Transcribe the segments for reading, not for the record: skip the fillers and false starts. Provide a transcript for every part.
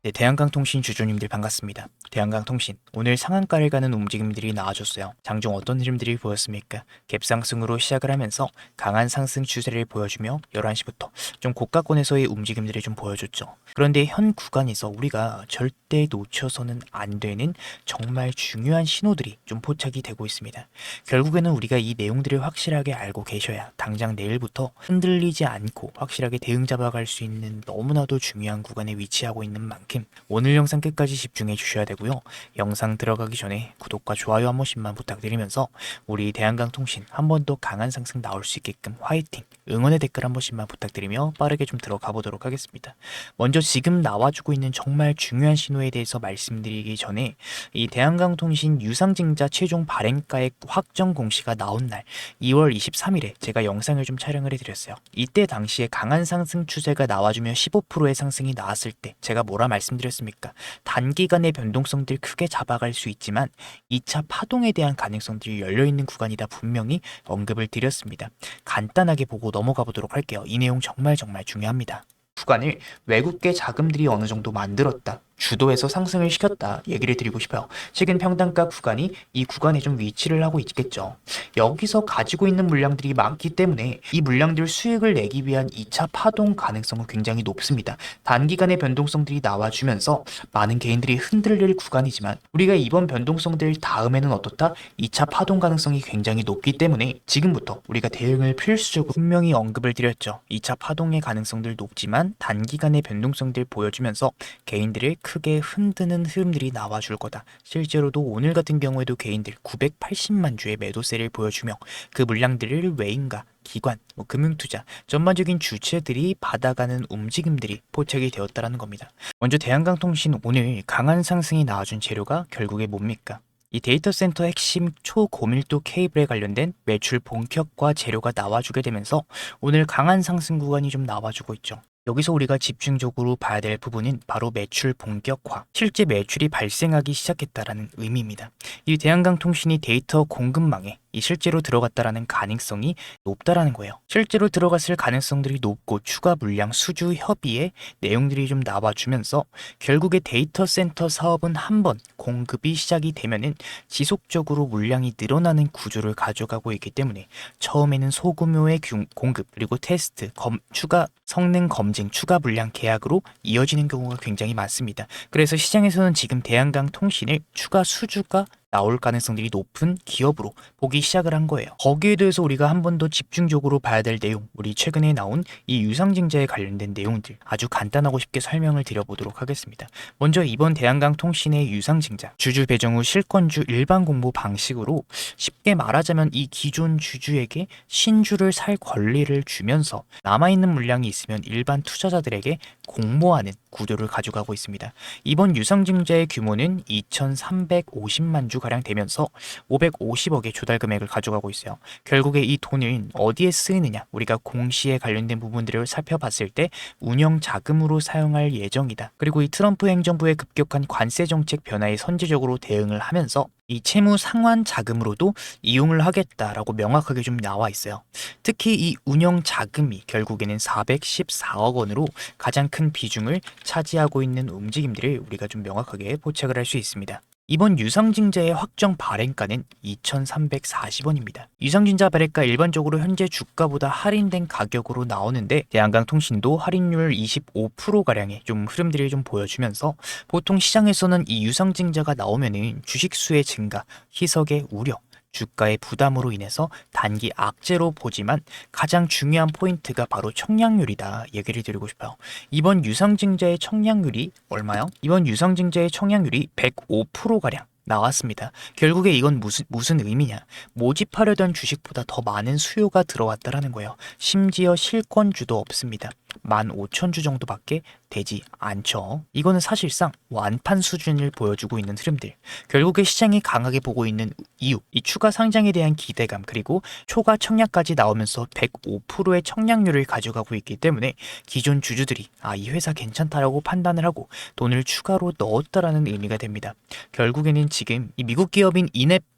네, 대한강통신 주주님들 반갑습니다. 대한강통신 오늘 상한가를 가는 움직임들이 나와줬어요. 장중 어떤 흐름들이 보였습니까? 갭상승으로 시작을 하면서 강한 상승 추세를 보여주며 11시부터 좀 고가권에서의 움직임들을 좀 보여줬죠. 그런데 현 구간에서 우리가 절대 놓쳐서는 안 되는 정말 중요한 신호들이 좀 포착이 되고 있습니다. 결국에는 우리가 이 내용들을 확실하게 알고 계셔야 당장 내일부터 흔들리지 않고 확실하게 대응 잡아갈 수 있는 너무나도 중요한 구간에 위치하고 있는 만큼 오늘 영상 끝까지 집중해 주셔야 되고요. 영상 들어가기 전에 구독과 좋아요 한 번씩만 부탁드리면서 우리 대한강통신 한 번 더 강한 상승 나올 수 있게끔 화이팅! 응원의 댓글 한 번씩만 부탁드리며 빠르게 좀 들어가 보도록 하겠습니다. 먼저 지금 나와주고 있는 정말 중요한 신호에 대해서 말씀드리기 전에 이 대한강통신 유상증자 최종 발행가액 확정 공시가 나온 날 2월 23일에 제가 영상을 좀 촬영을 해드렸어요. 이때 당시에 강한 상승 추세가 나와주며 15%의 상승이 나왔을 때 제가 뭐라 말씀드렸습니까? 단기간의 변동성들 크게 잡아갈 수 있지만 2차 파동에 대한 가능성들이 열려있는 구간이다 분명히 언급을 드렸습니다. 간단하게 보고 넘어가 보도록 할게요. 이 내용 정말 중요합니다. 구간을 외국계 자금들이 어느 정도 만들었다. 주도해서 상승을 시켰다 얘기를 드리고 싶어요. 최근 평단가 구간이 이 구간에 좀 위치를 하고 있겠죠. 여기서 가지고 있는 물량들이 많기 때문에 이 물량들 수익을 내기 위한 2차 파동 가능성은 굉장히 높습니다. 단기간의 변동성들이 나와주면서 많은 개인들이 흔들릴 구간이지만 우리가 이번 변동성들 다음에는 어떻다? 2차 파동 가능성이 굉장히 높기 때문에 지금부터 우리가 대응을 필수적으로 분명히 언급을 드렸죠. 2차 파동의 가능성들 높지만 단기간의 변동성들 보여주면서 개인들을 크게 흔드는 흐름들이 나와줄 거다. 실제로도 오늘 같은 경우에도 개인들 980만 주의 매도세를 보여주며 그 물량들을 외인과 기관, 금융투자, 전반적인 주체들이 받아가는 움직임들이 포착이 되었다는 겁니다. 먼저 대한강통신 오늘 강한 상승이 나와준 재료가 결국에 뭡니까? 이 데이터 센터 핵심 초고밀도 케이블에 관련된 매출 본격화 재료가 나와주게 되면서 오늘 강한 상승 구간이 좀 나와주고 있죠. 여기서 우리가 집중적으로 봐야 될 부분은 바로 매출 본격화, 실제 매출이 발생하기 시작했다라는 의미입니다. 이 대한강통신이 데이터 공급망에 이 실제로 들어갔다라는 가능성이 높다라는 거예요. 실제로 들어갔을 가능성들이 높고 추가 물량 수주 협의의 내용들이 좀 나와주면서 결국에 데이터 센터 사업은 한번 공급이 시작이 되면은 지속적으로 물량이 늘어나는 구조를 가져가고 있기 때문에 처음에는 소규모의 공급 그리고 테스트, 추가 성능 검증, 추가 물량 계약으로 이어지는 경우가 굉장히 많습니다. 그래서 시장에서는 지금 대한강통신을 추가 수주가 나올 가능성들이 높은 기업으로 보기 시작을 한 거예요. 거기에 대해서 우리가 한 번 더 집중적으로 봐야 될 내용, 우리 최근에 나온 이 유상증자에 관련된 내용들 아주 간단하고 쉽게 설명을 드려보도록 하겠습니다. 먼저 이번 대한강통신의 유상증자, 주주 배정 후 실권주 일반 공모 방식으로 쉽게 말하자면 이 기존 주주에게 신주를 살 권리를 주면서 남아있는 물량이 있으면 일반 투자자들에게 공모하는 구조를 가져가고 있습니다. 이번 유상증자의 규모는 2,350만 주 가량 되면서 550억의 조달 금액을 가져가고 있어요. 결국에 이 돈은 어디에 쓰이느냐? 우리가 공시에 관련된 부분들을 살펴봤을 때 운영 자금으로 사용할 예정이다. 그리고 이 트럼프 행정부의 급격한 관세 정책 변화에 선제적으로 대응을 하면서 이 채무 상환 자금으로도 이용을 하겠다라고 명확하게 좀 나와 있어요. 특히 이 운영 자금이 결국에는 414억 원으로 가장 큰 비중을 차지하고 있는 움직임들을 우리가 좀 명확하게 포착을 할 수 있습니다. 이번 유상증자의 확정 발행가는 2,340원입니다. 유상증자 발행가 일반적으로 현재 주가보다 할인된 가격으로 나오는데 대한강통신도 할인율 25%가량의 좀 흐름들을 좀 보여주면서 보통 시장에서는 이 유상증자가 나오면은 주식수의 증가, 희석의 우려, 주가의 부담으로 인해서 단기 악재로 보지만 가장 중요한 포인트가 바로 청량률이다 얘기를 드리고 싶어요. 이번 유상증자의 청량률이 얼마요? 이번 유상증자의 청량률이 105%가량 나왔습니다. 결국에 이건 무슨 의미냐? 모집하려던 주식보다 더 많은 수요가 들어왔다라는 거예요. 심지어 실권주도 없습니다. 15,000주 정도밖에 되지 않죠. 이거는 사실상 완판 수준을 보여주고 있는 흐름들. 결국에 시장이 강하게 보고 있는 이유, 이 추가 상장에 대한 기대감 그리고 초과 청약까지 나오면서 105%의 청량률을 가져가고 있기 때문에 기존 주주들이 이 회사 괜찮다라고 판단을 하고 돈을 추가로 넣었다라는 의미가 됩니다. 결국에는 지금 이 미국 기업인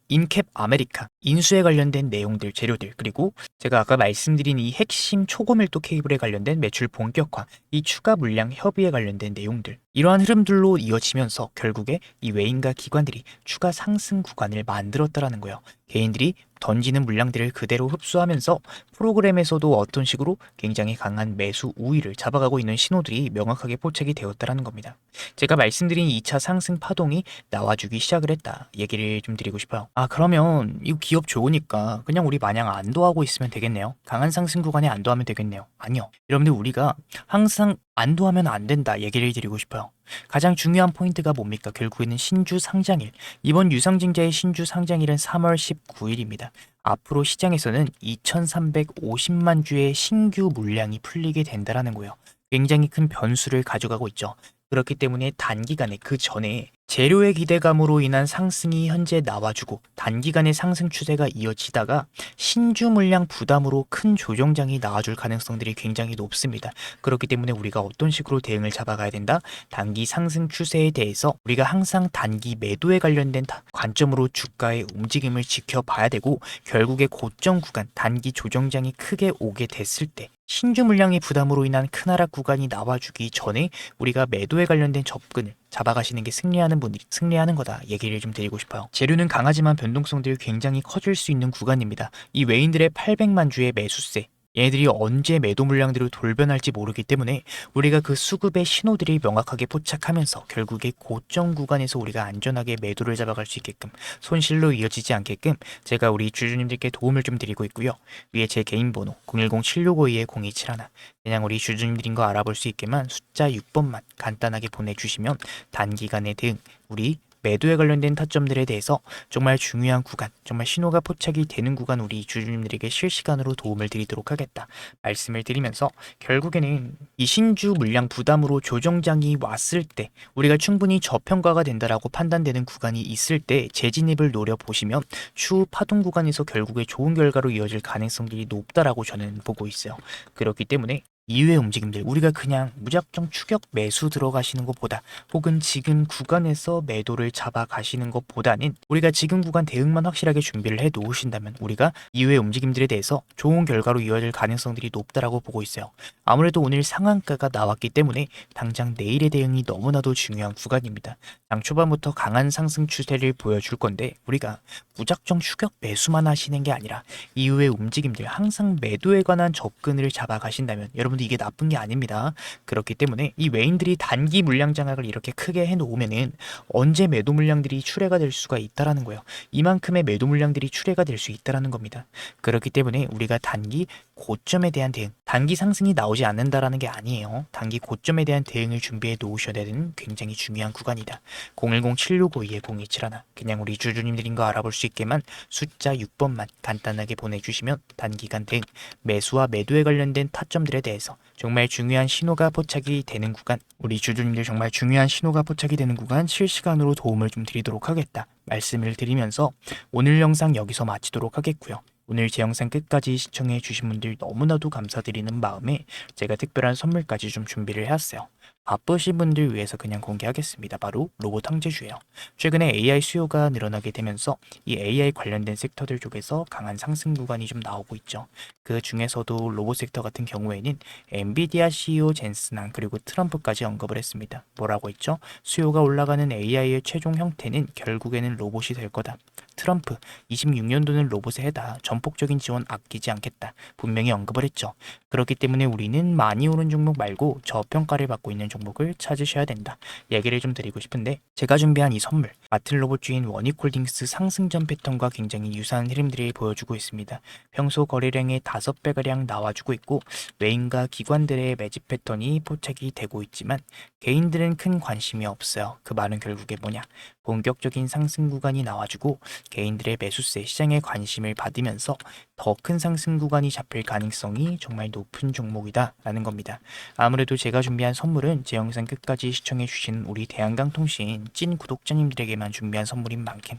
인캡 아메리카 인수에 관련된 내용들, 재료들 그리고 제가 아까 말씀드린 이 핵심 초고밀도 케이블에 관련된 매출 본격화, 이 추가 물량 협의에 관련된 내용들 이러한 흐름들로 이어지면서 결국에 이 외인과 기관들이 추가 상승 구간을 만들었다라는 거예요. 개인들이 던지는 물량들을 그대로 흡수하면서 프로그램에서도 어떤 식으로 굉장히 강한 매수 우위를 잡아가고 있는 신호들이 명확하게 포착이 되었다라는 겁니다. 제가 말씀드린 2차 상승 파동이 나와주기 시작을 했다 얘기를 좀 드리고 싶어요. 아, 그러면 이 기업 좋으니까 그냥 우리 마냥 안도하고 있으면 되겠네요. 강한 상승 구간에 안도하면 되겠네요. 아니요. 여러분들, 우리가 항상 안도하면 안 된다 얘기를 드리고 싶어요. 가장 중요한 포인트가 뭡니까? 결국에는 신주 상장일. 이번 유상증자의 신주 상장일은 3월 19일입니다. 앞으로 시장에서는 2350만 주의 신규 물량이 풀리게 된다라는 거예요. 굉장히 큰 변수를 가져가고 있죠. 그렇기 때문에 단기간에 그 전에 재료의 기대감으로 인한 상승이 현재 나와주고 단기간의 상승 추세가 이어지다가 신주 물량 부담으로 큰 조정장이 나와줄 가능성들이 굉장히 높습니다. 그렇기 때문에 우리가 어떤 식으로 대응을 잡아가야 된다? 단기 상승 추세에 대해서 우리가 항상 단기 매도에 관련된 관점으로 주가의 움직임을 지켜봐야 되고, 결국에 고점 구간 단기 조정장이 크게 오게 됐을 때 신주 물량의 부담으로 인한 큰 하락 구간이 나와주기 전에 우리가 매도에 관련된 접근을 잡아가시는 게 승리하는 분들이 승리하는 거다 얘기를 좀 드리고 싶어요. 재료는 강하지만 변동성들이 굉장히 커질 수 있는 구간입니다. 이 외인들의 800만 주의 매수세, 얘네들이 언제 매도 물량들을 돌변할지 모르기 때문에 우리가 그 수급의 신호들이 명확하게 포착하면서 결국에 고점 구간에서 우리가 안전하게 매도를 잡아갈 수 있게끔, 손실로 이어지지 않게끔 제가 우리 주주님들께 도움을 좀 드리고 있고요. 위에 제 개인 번호 010-7652-0271, 그냥 우리 주주님들인 거 알아볼 수 있게만 숫자 6번만 간단하게 보내주시면 단기간의 대응, 우리 매도에 관련된 타점들에 대해서 정말 중요한 구간, 정말 신호가 포착이 되는 구간 우리 주주님들에게 실시간으로 도움을 드리도록 하겠다 말씀을 드리면서, 결국에는 이 신주 물량 부담으로 조정장이 왔을 때 우리가 충분히 저평가가 된다라고 판단되는 구간이 있을 때 재진입을 노려보시면 추후 파동 구간에서 결국에 좋은 결과로 이어질 가능성들이 높다라고 저는 보고 있어요. 그렇기 때문에 이후의 움직임들, 우리가 그냥 무작정 추격 매수 들어가시는 것보다, 혹은 지금 구간에서 매도를 잡아가시는 것보다는 우리가 지금 구간 대응만 확실하게 준비를 해 놓으신다면 우리가 이후의 움직임들에 대해서 좋은 결과로 이어질 가능성들이 높다라고 보고 있어요. 아무래도 오늘 상한가가 나왔기 때문에 당장 내일의 대응이 너무나도 중요한 구간입니다. 장 초반부터 강한 상승 추세를 보여줄 건데, 우리가 무작정 추격 매수만 하시는 게 아니라 이후의 움직임들, 항상 매도에 관한 접근을 잡아가신다면 여러분들 이게 나쁜 게 아닙니다. 그렇기 때문에 이 외인들이 단기 물량 장악을 이렇게 크게 해놓으면은 언제 매도 물량들이 출회가 될 수가 있다라는 거예요. 이만큼의 매도 물량들이 출회가 될 수 있다라는 겁니다. 그렇기 때문에 우리가 단기 고점에 대한 대응, 단기 상승이 나오지 않는다라는 게 아니에요. 단기 고점에 대한 대응을 준비해 놓으셔야 되는 굉장히 중요한 구간이다. 010-7652-0271, 그냥 우리 주주님들인 거 알아볼 수 있게만 숫자 6번만 간단하게 보내주시면 단기간 대응, 매수와 매도에 관련된 타점들에 대해서 정말 중요한 신호가 포착이 되는 구간, 우리 주주님들 정말 중요한 신호가 포착이 되는 구간 실시간으로 도움을 좀 드리도록 하겠다 말씀을 드리면서 오늘 영상 여기서 마치도록 하겠고요. 오늘 제 영상 끝까지 시청해 주신 분들 너무나도 감사드리는 마음에 제가 특별한 선물까지 좀 준비를 해왔어요. 바쁘신 분들 위해서 그냥 공개하겠습니다. 바로 로봇 황제주예요. 최근에 AI 수요가 늘어나게 되면서 이 AI 관련된 섹터들 쪽에서 강한 상승 구간이 좀 나오고 있죠. 그 중에서도 로봇 섹터 같은 경우에는 엔비디아 CEO 젠슨한 그리고 트럼프까지 언급을 했습니다. 뭐라고 했죠? 수요가 올라가는 AI의 최종 형태는 결국에는 로봇이 될 거다. 트럼프 26년도는 로봇에 해다 전폭적인 지원 아끼지 않겠다 분명히 언급을 했죠. 그렇기 때문에 우리는 많이 오른 종목 말고 저평가를 받고 있는 종목을 찾으셔야 된다 얘기를 좀 드리고 싶은데, 제가 준비한 이 선물, 마틀 로봇주인 원익홀딩스 상승전 패턴과 굉장히 유사한 흐름들이 보여주고 있습니다. 평소 거래량의 5배가량 나와주고 있고 외인과 기관들의 매집 패턴이 포착이 되고 있지만 개인들은 큰 관심이 없어요. 그 말은 결국에 뭐냐, 본격적인 상승 구간이 나와주고 개인들의 매수세 시장에 관심을 받으면서 더 큰 상승 구간이 잡힐 가능성이 정말 높은 종목이다 라는 겁니다. 아무래도 제가 준비한 선물은 제 영상 끝까지 시청해 주신 우리 대한강통신 찐 구독자님들에게만 준비한 선물인 만큼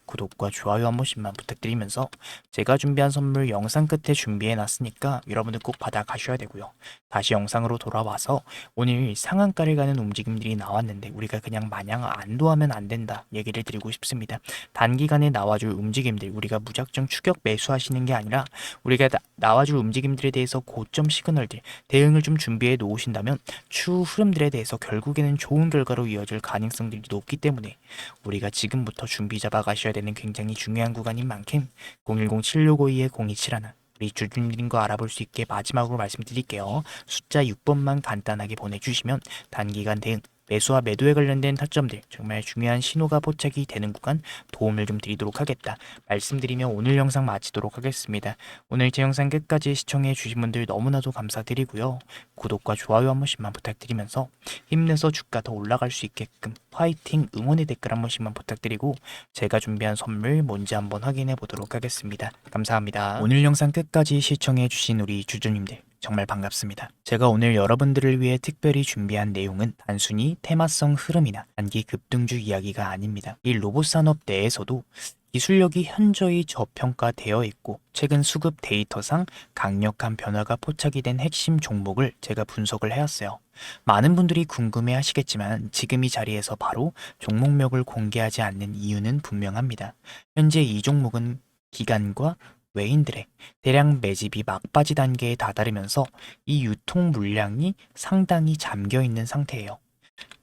구독과 좋아요 한 번씩만 부탁드리면서, 제가 준비한 선물 영상 끝에 준비해 놨으니까 여러분들 꼭 받아 가셔야 되고요. 다시 영상으로 돌아와서 오늘 상한가를 가는 움직임들이 나왔는데 우리가 그냥 마냥 안도하면 안 된다 한다 얘기를 드리고 싶습니다. 단기간에 나와줄 움직임들 우리가 무작정 추격 매수하시는 게 아니라 우리가 나와줄 움직임들에 대해서 고점 시그널들 대응을 좀 준비해 놓으신다면 추후 흐름들에 대해서 결국에는 좋은 결과로 이어질 가능성들이 높기 때문에 우리가 지금부터 준비 잡아 가셔야 되는 굉장히 중요한 구간인 만큼 010-7652-0271 우리 주주님인 거 알아볼 수 있게 마지막으로 말씀드릴게요. 숫자 6번만 간단하게 보내주시면 단기간 대응 매수와 매도에 관련된 타점들 정말 중요한 신호가 포착이 되는 구간 도움을 좀 드리도록 하겠다 말씀드리며 오늘 영상 마치도록 하겠습니다. 오늘 제 영상 끝까지 시청해 주신 분들 너무나도 감사드리고요. 구독과 좋아요 한 번씩만 부탁드리면서 힘내서 주가 더 올라갈 수 있게끔 화이팅 응원의 댓글 한 번씩만 부탁드리고 제가 준비한 선물 뭔지 한번 확인해 보도록 하겠습니다. 감사합니다. 오늘 영상 끝까지 시청해 주신 우리 주주님들 정말 반갑습니다. 제가 오늘 여러분들을 위해 특별히 준비한 내용은 단순히 테마성 흐름이나 단기 급등주 이야기가 아닙니다. 이 로봇 산업 내에서도 기술력이 현저히 저평가되어 있고 최근 수급 데이터상 강력한 변화가 포착이 된 핵심 종목을 제가 분석을 해왔어요. 많은 분들이 궁금해 하시겠지만 지금 이 자리에서 바로 종목명을 공개하지 않는 이유는 분명합니다. 현재 이 종목은 기관과 외인들의 대량 매집이 막바지 단계에 다다르면서 이 유통 물량이 상당히 잠겨 있는 상태예요.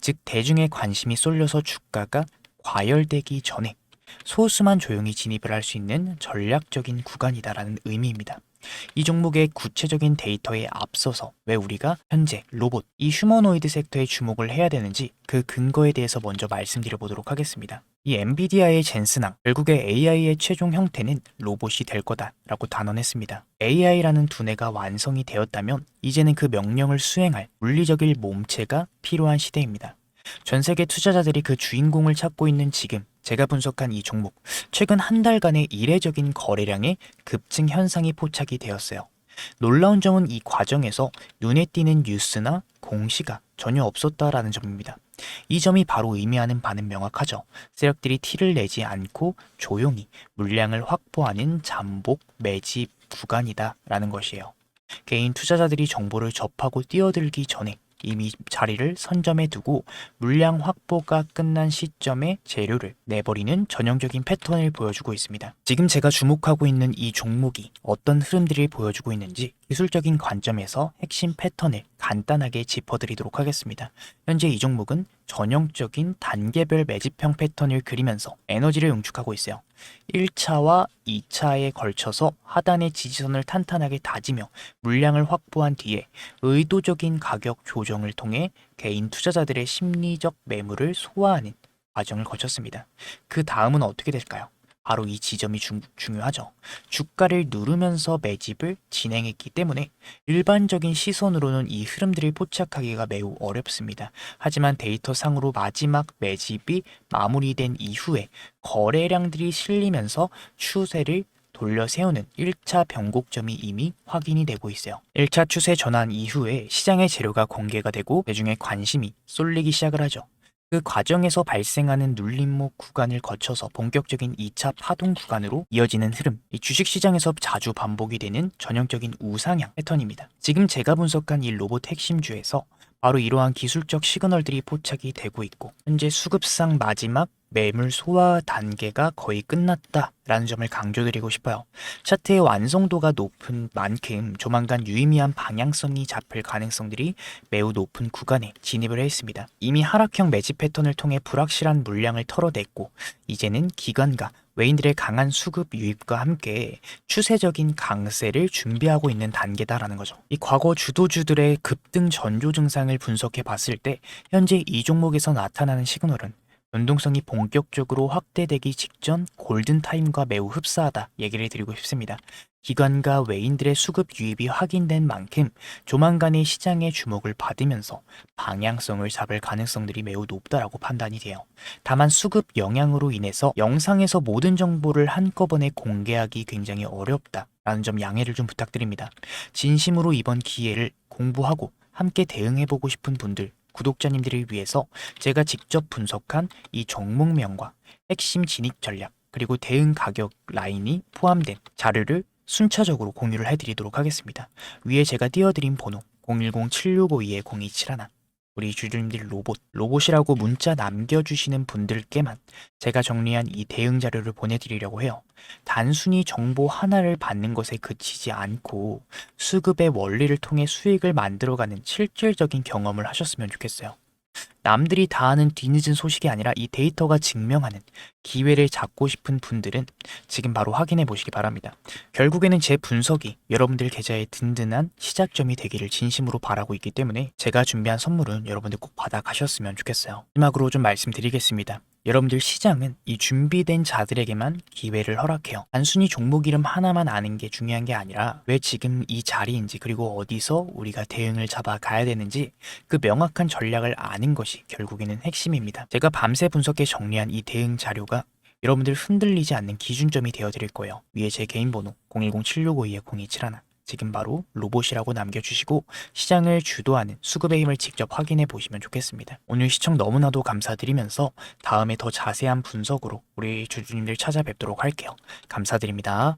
즉 대중의 관심이 쏠려서 주가가 과열되기 전에 소수만 조용히 진입을 할 수 있는 전략적인 구간이다라는 의미입니다. 이 종목의 구체적인 데이터에 앞서서 왜 우리가 현재 로봇, 이 휴머노이드 섹터에 주목을 해야 되는지 그 근거에 대해서 먼저 말씀드려 보도록 하겠습니다. 이 엔비디아의 젠슨왕, 결국에 AI의 최종 형태는 로봇이 될 거다라고 단언했습니다. AI라는 두뇌가 완성이 되었다면 이제는 그 명령을 수행할 물리적인 몸체가 필요한 시대입니다. 전 세계 투자자들이 그 주인공을 찾고 있는 지금 제가 분석한 이 종목, 최근 한 달간의 이례적인 거래량의 급증 현상이 포착이 되었어요. 놀라운 점은 이 과정에서 눈에 띄는 뉴스나 공시가 전혀 없었다라는 점입니다. 이 점이 바로 의미하는 바는 명확하죠. 세력들이 티를 내지 않고 조용히 물량을 확보하는 잠복 매집 구간이다라는 것이에요. 개인 투자자들이 정보를 접하고 뛰어들기 전에 이미 자리를 선점해 두고 물량 확보가 끝난 시점에 재료를 내버리는 전형적인 패턴을 보여주고 있습니다. 지금 제가 주목하고 있는 이 종목이 어떤 흐름들을 보여주고 있는지 기술적인 관점에서 핵심 패턴을 간단하게 짚어드리도록 하겠습니다. 현재 이 종목은 전형적인 단계별 매집형 패턴을 그리면서 에너지를 응축하고 있어요. 1차와 2차에 걸쳐서 하단의 지지선을 탄탄하게 다지며 물량을 확보한 뒤에 의도적인 가격 조정을 통해 개인 투자자들의 심리적 매물을 소화하는 과정을 거쳤습니다. 그 다음은 어떻게 될까요? 바로 이 지점이 중요하죠. 주가를 누르면서 매집을 진행했기 때문에 일반적인 시선으로는 이 흐름들을 포착하기가 매우 어렵습니다. 하지만 데이터상으로 마지막 매집이 마무리된 이후에 거래량들이 실리면서 추세를 돌려 세우는 1차 변곡점이 이미 확인이 되고 있어요. 1차 추세 전환 이후에 시장의 재료가 공개가 되고 대중의 관심이 쏠리기 시작을 하죠. 그 과정에서 발생하는 눌림목 구간을 거쳐서 본격적인 2차 파동 구간으로 이어지는 흐름, 이 주식시장에서 자주 반복이 되는 전형적인 우상향 패턴입니다. 지금 제가 분석한 이 로봇 핵심주에서 바로 이러한 기술적 시그널들이 포착이 되고 있고 현재 수급상 마지막 매물 소화 단계가 거의 끝났다라는 점을 강조드리고 싶어요. 차트의 완성도가 높은 만큼 조만간 유의미한 방향성이 잡힐 가능성들이 매우 높은 구간에 진입을 했습니다. 이미 하락형 매집 패턴을 통해 불확실한 물량을 털어냈고 이제는 기관과 외인들의 강한 수급 유입과 함께 추세적인 강세를 준비하고 있는 단계다라는 거죠. 이 과거 주도주들의 급등 전조 증상을 분석해 봤을 때 현재 이 종목에서 나타나는 시그널은 변동성이 본격적으로 확대되기 직전 골든타임과 매우 흡사하다 얘기를 드리고 싶습니다. 기관과 외인들의 수급 유입이 확인된 만큼 조만간의 시장의 주목을 받으면서 방향성을 잡을 가능성들이 매우 높다라고 판단이 돼요. 다만 수급 영향으로 인해서 영상에서 모든 정보를 한꺼번에 공개하기 굉장히 어렵다라는 점 양해를 좀 부탁드립니다. 진심으로 이번 기회를 공부하고 함께 대응해보고 싶은 분들 구독자님들을 위해서 제가 직접 분석한 이 종목명과 핵심 진입 전략 그리고 대응 가격 라인이 포함된 자료를 순차적으로 공유를 해드리도록 하겠습니다. 위에 제가 띄워드린 번호 010-7652-0271 우리 주주님들 로봇이라고 문자 남겨주시는 분들께만 제가 정리한 이 대응 자료를 보내드리려고 해요. 단순히 정보 하나를 받는 것에 그치지 않고 수급의 원리를 통해 수익을 만들어가는 실질적인 경험을 하셨으면 좋겠어요. 남들이 다 아는 뒤늦은 소식이 아니라 이 데이터가 증명하는 기회를 잡고 싶은 분들은 지금 바로 확인해 보시기 바랍니다. 결국에는 제 분석이 여러분들 계좌의 든든한 시작점이 되기를 진심으로 바라고 있기 때문에 제가 준비한 선물은 여러분들 꼭 받아 가셨으면 좋겠어요. 마지막으로 좀 말씀드리겠습니다. 여러분들 시장은 이 준비된 자들에게만 기회를 허락해요. 단순히 종목 이름 하나만 아는 게 중요한 게 아니라 왜 지금 이 자리인지 그리고 어디서 우리가 대응을 잡아 가야 되는지 그 명확한 전략을 아는 것이 결국에는 핵심입니다. 제가 밤새 분석해 정리한 이 대응 자료가 여러분들 흔들리지 않는 기준점이 되어 드릴 거예요. 위에 제 개인 번호 010-7652-0271 지금 바로 로봇이라고 남겨주시고 시장을 주도하는 수급의 힘을 직접 확인해 보시면 좋겠습니다. 오늘 시청 너무나도 감사드리면서 다음에 더 자세한 분석으로 우리 주주님들 찾아뵙도록 할게요. 감사드립니다.